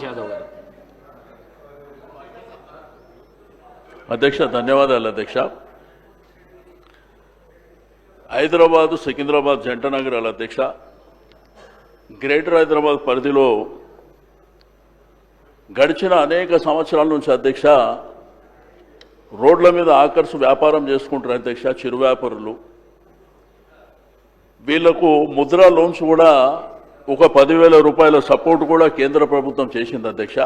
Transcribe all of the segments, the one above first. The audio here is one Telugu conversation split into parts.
యాదవ్ గారు. అధ్యక్ష ధన్యవాదాలు అధ్యక్ష. హైదరాబాదు సికింద్రాబాద్ జంట నగరాల అధ్యక్ష, గ్రేటర్ హైదరాబాద్ పరిధిలో గడిచిన అనేక సంవత్సరాల నుంచి అధ్యక్ష రోడ్ల మీద ఆకర్ష్ వ్యాపారం చేసుకుంటారు అధ్యక్ష. చిరు వ్యాపారులు వీళ్లకు ముద్రా లోన్స్ కూడా ఒక 10,000 రూపాయల సపోర్ట్ కూడా కేంద్ర ప్రభుత్వం చేసింది అధ్యక్ష.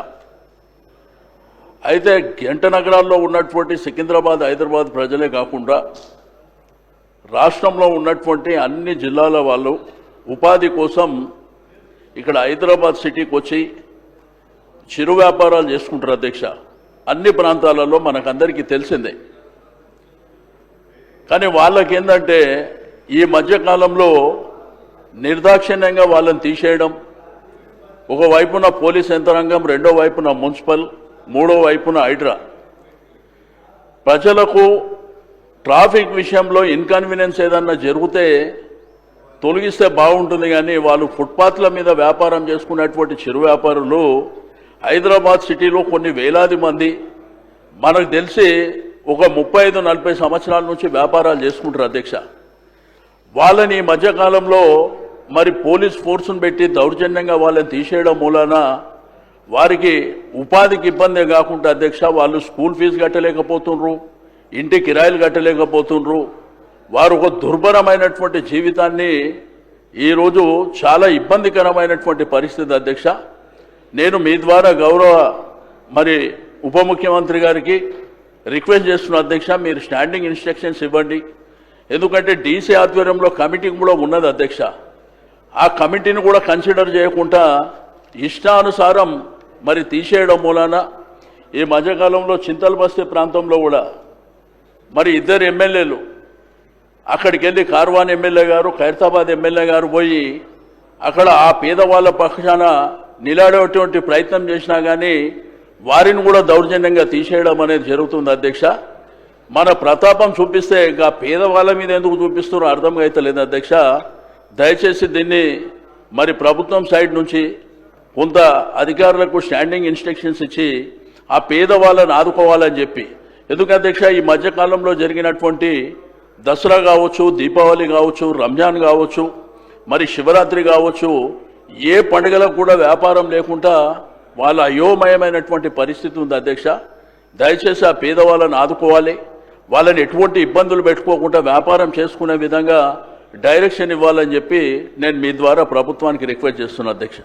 అయితే జంట నగరాల్లో ఉన్నటువంటి సికింద్రాబాద్ హైదరాబాద్ ప్రజలే కాకుండా రాష్ట్రంలో ఉన్నటువంటి అన్ని జిల్లాల వాళ్ళు ఉపాధి కోసం ఇక్కడ హైదరాబాద్ సిటీకి వచ్చి చిరు వ్యాపారాలు చేసుకుంటారు అధ్యక్ష. అన్ని ప్రాంతాలలో మనకందరికీ తెలిసిందే. కానీ వాళ్ళకేందంటే ఈ మధ్యకాలంలో నిర్దాక్షిణ్యంగా వాళ్ళని తీసేయడం, ఒకవైపున పోలీస్ యంత్రాంగం, రెండో వైపున మున్సిపల్, మూడో వైపున హైడ్రా, ప్రజలకు ట్రాఫిక్ విషయంలో ఇన్కన్వీనియన్స్ ఏదన్నా జరిగితే తొలగిస్తే బాగుంటుంది. కానీ వాళ్ళు ఫుట్పాత్ల మీద వ్యాపారం చేసుకునేటువంటి చిరు వ్యాపారులు హైదరాబాద్ సిటీలో కొన్ని వేలాది మంది మనకు తెలిసి ఒక 35-40 సంవత్సరాల నుంచి వ్యాపారాలు చేసుకుంటారు అధ్యక్ష. వాళ్ళని ఈ మధ్యకాలంలో మరి పోలీస్ ఫోర్సును పెట్టి దౌర్జన్యంగా వాళ్ళని తీసేయడం మూలాన వారికి ఉపాధికి ఇబ్బందే కాకుండా అధ్యక్ష వాళ్ళు స్కూల్ ఫీజు కట్టలేకపోతుండ్రు, ఇంటి కిరాయిలు కట్టలేకపోతుండ్రు. వారు ఒక దుర్భరమైనటువంటి జీవితాన్ని ఈరోజు చాలా ఇబ్బందికరమైనటువంటి పరిస్థితి అధ్యక్ష. నేను మీ ద్వారా గౌరవ మరి ఉప ముఖ్యమంత్రి గారికి రిక్వెస్ట్ చేస్తున్న అధ్యక్ష, మీరు స్టాండింగ్ ఇన్స్ట్రక్షన్స్ ఇవ్వండి. ఎందుకంటే డీసీ ఆధ్వర్యంలో కమిటీ కూడా ఉన్నది అధ్యక్ష. ఆ కమిటీని కూడా కన్సిడర్ చేయకుండా ఇష్టానుసారం మరి తీసేయడం మూలాన ఈ మధ్యకాలంలో చింతలబస్తీ ప్రాంతంలో కూడా మరి 2 ఎమ్మెల్యేలు అక్కడికి వెళ్ళి కార్వాన్ ఎమ్మెల్యే గారు, ఖైరతాబాద్ ఎమ్మెల్యే గారు పోయి అక్కడ ఆ పేదవాళ్ళ పక్షాన నిలాడేటువంటి ప్రయత్నం చేసినా కానీ వారిని కూడా దౌర్జన్యంగా తీసేయడం అనేది జరుగుతుంది అధ్యక్ష. మన ప్రతాపం చూపిస్తే ఇంకా పేదవాళ్ళ మీద ఎందుకు చూపిస్తున్నారో అర్థం అవుతలేదు అధ్యక్ష. దయచేసి దీన్ని మరి ప్రభుత్వం సైడ్ నుంచి కొంత అధికారులకు స్టాండింగ్ ఇన్స్ట్రక్షన్స్ ఇచ్చి ఆ పేదవాళ్ళని ఆదుకోవాలని చెప్పి. ఎందుకంటే అధ్యక్ష ఈ మధ్యకాలంలో జరిగినటువంటి దసరా కావచ్చు, దీపావళి కావచ్చు, రంజాన్ కావచ్చు, మరి శివరాత్రి కావచ్చు, ఏ పండుగలకు కూడా వ్యాపారం లేకుండా వాళ్ళ అయోమయమైనటువంటి పరిస్థితి ఉంది అధ్యక్ష. దయచేసి ఆ పేదవాళ్ళని ఆదుకోవాలి, వాళ్ళని ఎటువంటి ఇబ్బందులు పెట్టుకోకుండా వ్యాపారం చేసుకునే విధంగా డైరెక్షన్ ఇవ్వాలని చెప్పి నేను మీ ద్వారా ప్రభుత్వానికి రిక్వెస్ట్ చేస్తున్నా అధ్యక్ష.